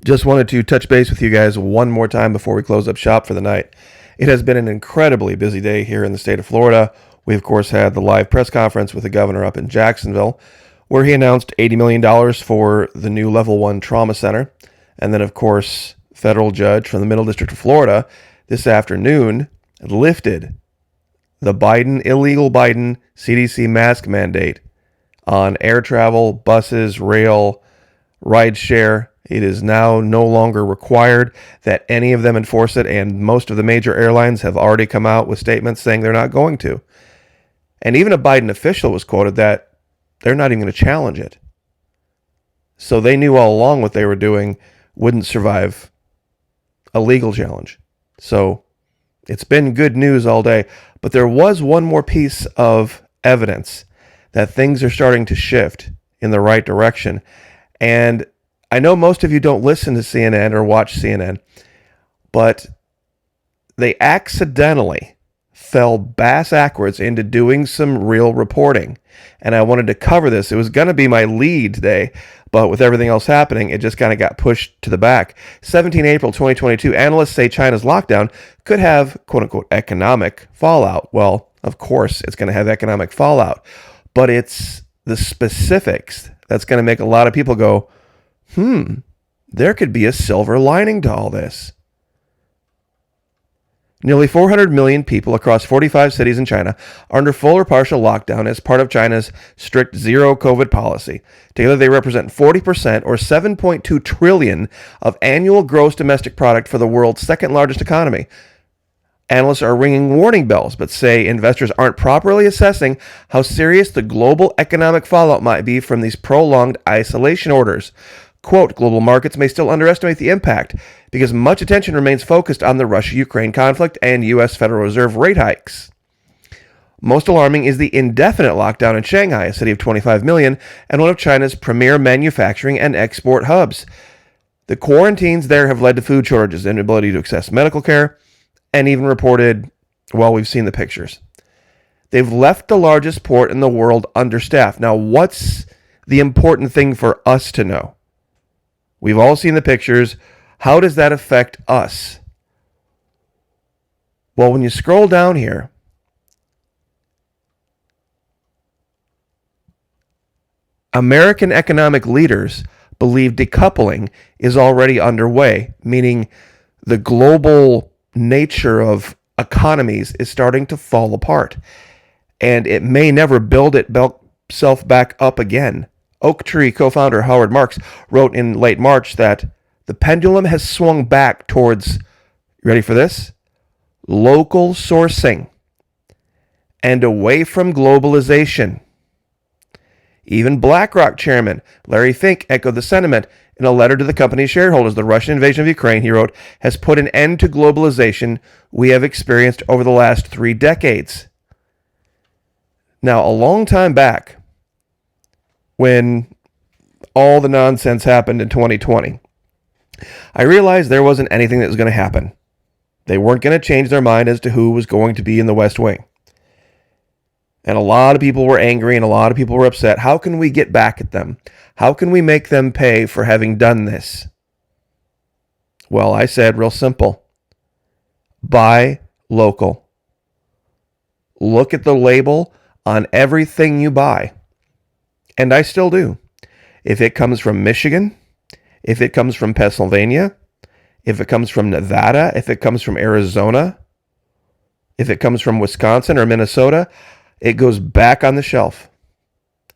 Just wanted to touch base with you guys one more time before we close up shop for the night. It has been an incredibly busy day here in the state of Florida. We, of course, had the live press conference with the governor up in Jacksonville, where he announced $80 million for the new Level 1 Trauma Center. And then, of course, federal judge from the Middle District of Florida this afternoon lifted the illegal Biden CDC mask mandate on air travel, buses, rail, rideshare. It is now no longer required that any of them enforce it, and most of the major airlines have already come out with statements saying they're not going to. And even a Biden official was quoted that they're not even going to challenge it. So they knew all along what they were doing wouldn't survive a legal challenge. So it's been good news all day. But there was one more piece of evidence that things are starting to shift in the right direction. And I know most of you don't listen to CNN or watch CNN, but they accidentally fell bass backwards into doing some real reporting. And I wanted to cover this. It was going to be my lead today, but with everything else happening, it just kind of got pushed to the back. 17 April 2022, analysts say China's lockdown could have, quote unquote, economic fallout. Well, of course, it's going to have economic fallout, but it's the specifics that's going to make a lot of people go, there could be a silver lining to all this. Nearly 400 million people across 45 cities in China are under full or partial lockdown as part of China's strict zero COVID policy. Together, they represent 40% or 7.2 trillion of annual gross domestic product for the world's second largest economy. Analysts are ringing warning bells, but say investors aren't properly assessing how serious the global economic fallout might be from these prolonged isolation orders. Quote, global markets may still underestimate the impact because much attention remains focused on the Russia-Ukraine conflict and U.S. Federal Reserve rate hikes. Most alarming is the indefinite lockdown in Shanghai, a city of 25 million and one of China's premier manufacturing and export hubs. The quarantines there have led to food shortages, inability to access medical care, and even reported, well, we've seen the pictures. They've left the largest port in the world understaffed. Now, what's the important thing for us to know? We've all seen the pictures. How does that affect us? Well, when you scroll down here, American economic leaders believe decoupling is already underway, meaning the global nature of economies is starting to fall apart, and it may never build itself back up again. Oaktree co-founder Howard Marks wrote in late March that the pendulum has swung back towards, ready for this? Local sourcing and away from globalization. Even BlackRock chairman Larry Fink echoed the sentiment in a letter to the company's shareholders. The Russian invasion of Ukraine, he wrote, has put an end to globalization we have experienced over the last 3 decades. Now, a long time back, when all the nonsense happened in 2020, I realized there wasn't anything that was going to happen. They weren't going to change their mind as to who was going to be in the West Wing. And a lot of people were angry and a lot of people were upset. How can we get back at them? How can we make them pay for having done this? Well, I said real simple. Buy local. Look at the label on everything you buy. And I still do. If it comes from Michigan, if it comes from Pennsylvania, if it comes from Nevada, if it comes from Arizona, if it comes from Wisconsin or Minnesota, it goes back on the shelf.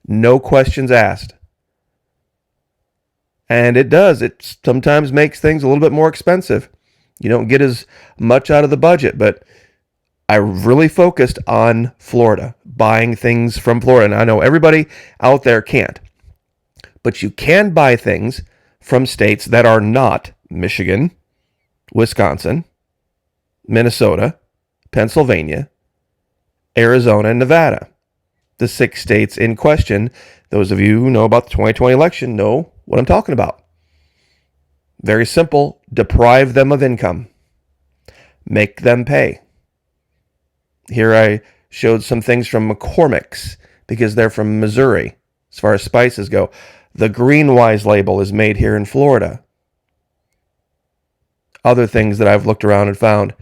No questions asked. And it does. It sometimes makes things a little bit more expensive. You don't get as much out of the budget, but I really focused on Florida, buying things from Florida. And I know everybody out there can't. But you can buy things from states that are not Michigan, Wisconsin, Minnesota, Pennsylvania, Arizona, and Nevada. The 6 states in question. Those of you who know about the 2020 election know what I'm talking about. Very simple. Deprive them of income. Make them pay. Here I showed some things from McCormick's because they're from Missouri as far as spices go. The Greenwise label is made here in Florida. other things that I've looked around and found.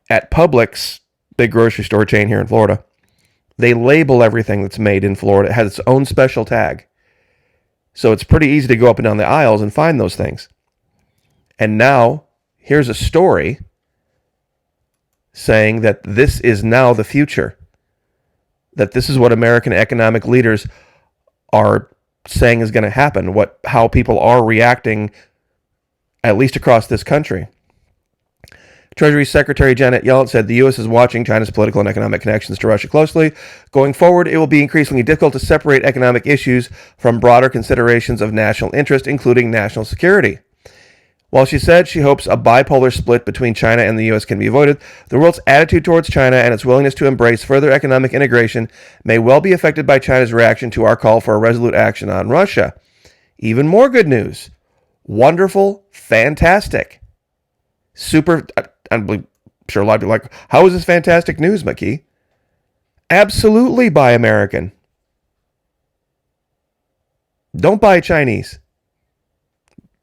At Publix, big grocery store chain here in Florida, they label everything that's made in Florida. It has its own special tag. So it's pretty easy to go up and down the aisles and find those things. And now, here's a story saying that this is now the future. That this is what American economic leaders are saying is going to happen. How people are reacting, at least across this country. Treasury Secretary Janet Yellen said the U.S. is watching China's political and economic connections to Russia closely. Going forward, it will be increasingly difficult to separate economic issues from broader considerations of national interest, including national security. While she said she hopes a bipolar split between China and the U.S. can be avoided, the world's attitude towards China and its willingness to embrace further economic integration may well be affected by China's reaction to our call for a resolute action on Russia. Even more good news. Wonderful, fantastic. Super, I'm sure a lot of people are like, how is this fantastic news, McKee? Absolutely buy American. Don't buy Chinese.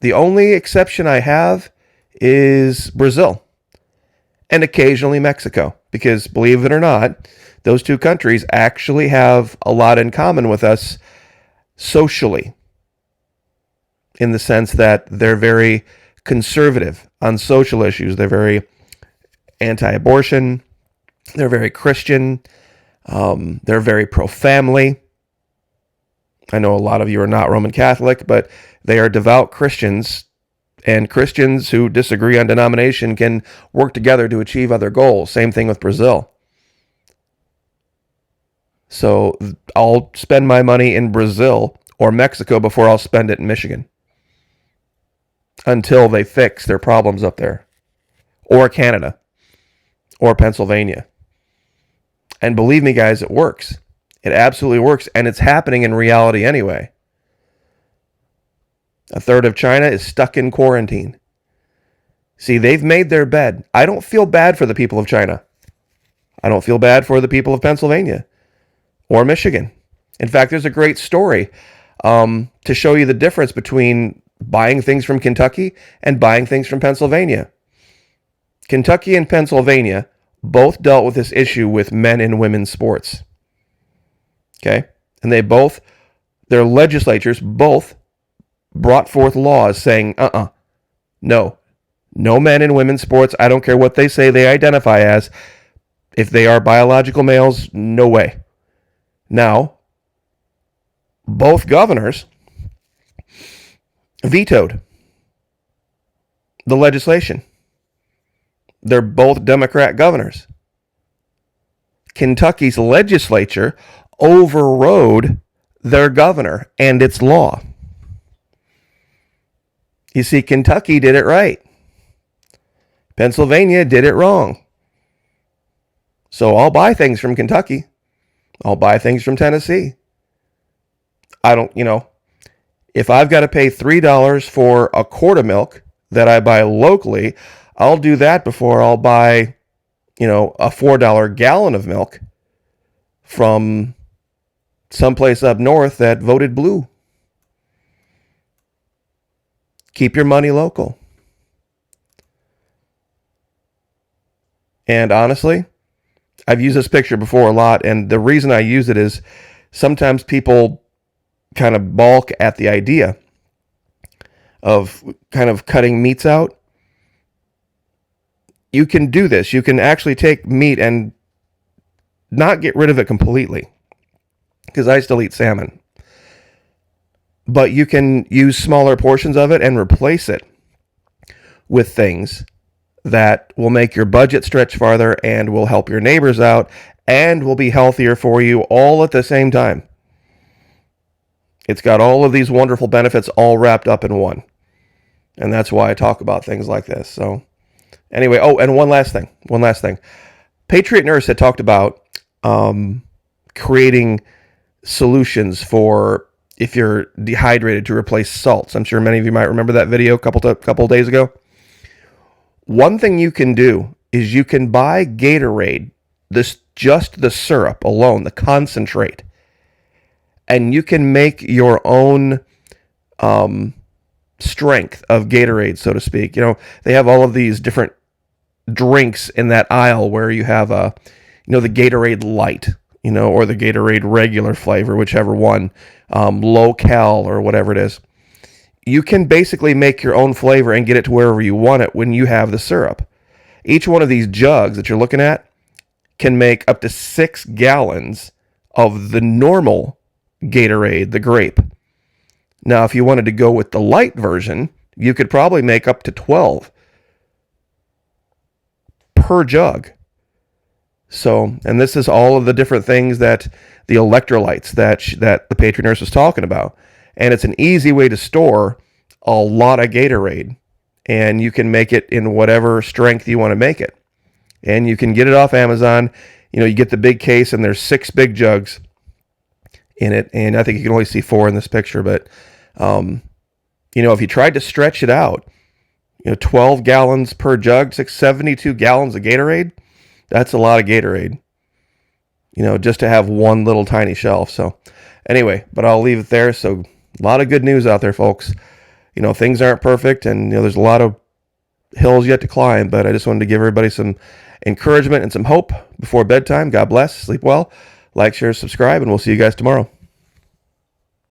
The only exception I have is Brazil and occasionally Mexico, because believe it or not, those two countries actually have a lot in common with us socially, in the sense that they're very conservative on social issues. They're very anti-abortion. They're very Christian. They're very pro-family. I know a lot of you are not Roman Catholic, but they are devout Christians, and Christians who disagree on denomination can work together to achieve other goals. Same thing with Brazil. So I'll spend my money in Brazil or Mexico before I'll spend it in Michigan, until they fix their problems up there, or Canada, or Pennsylvania. And believe me, guys, it works. It absolutely works, and it's happening in reality anyway. A third of China is stuck in quarantine. See, they've made their bed. I don't feel bad for the people of China. I don't feel bad for the people of Pennsylvania or Michigan. In fact, there's a great story to show you the difference between buying things from Kentucky and buying things from Pennsylvania. Kentucky and Pennsylvania both dealt with this issue with men and women's sports. Okay? And their legislatures both brought forth laws saying, no men in women's sports. I don't care what they say they identify as. If they are biological males, no way. Now, both governors vetoed the legislation. They're both Democrat governors. Kentucky's legislature overrode their governor and its law. You see, Kentucky did it right. Pennsylvania did it wrong. So I'll buy things from Kentucky. I'll buy things from Tennessee. If I've got to pay $3 for a quart of milk that I buy locally, I'll do that before I'll buy, a $4 gallon of milk from someplace up north that voted blue. Keep your money local. And honestly, I've used this picture before a lot, and the reason I use it is sometimes people kind of balk at the idea of kind of cutting meats out. You can do this. You can actually take meat and not get rid of it completely, because I still eat salmon. But you can use smaller portions of it and replace it with things that will make your budget stretch farther and will help your neighbors out and will be healthier for you all at the same time. It's got all of these wonderful benefits all wrapped up in one. And that's why I talk about things like this. So anyway, and one last thing. Patriot Nurse had talked about creating solutions for if you're dehydrated to replace salts. I'm sure many of you might remember that video a couple days ago. One thing you can do is you can buy Gatorade, just the syrup alone, the concentrate, and you can make your own strength of Gatorade, so to speak. They have all of these different drinks in that aisle where you have the Gatorade Light, or the Gatorade regular flavor, whichever one, low cal or whatever it is. You can basically make your own flavor and get it to wherever you want it when you have the syrup. Each one of these jugs that you're looking at can make up to 6 gallons of the normal Gatorade, the grape. Now, if you wanted to go with the light version, you could probably make up to 12 per jug. So, and this is all of the different things that the electrolytes that the Patriot Nurse was talking about. And it's an easy way to store a lot of Gatorade. And you can make it in whatever strength you want to make it. And you can get it off Amazon. You get the big case, and there's 6 big jugs in it. And I think you can only see 4 in this picture. But, if you tried to stretch it out, 12 gallons per jug, 72 gallons of Gatorade, that's a lot of Gatorade, just to have one little tiny shelf. So anyway, but I'll leave it there. So a lot of good news out there, folks. Things aren't perfect, and there's a lot of hills yet to climb, but I just wanted to give everybody some encouragement and some hope before bedtime. God bless. Sleep well. Like, share, subscribe, and we'll see you guys tomorrow.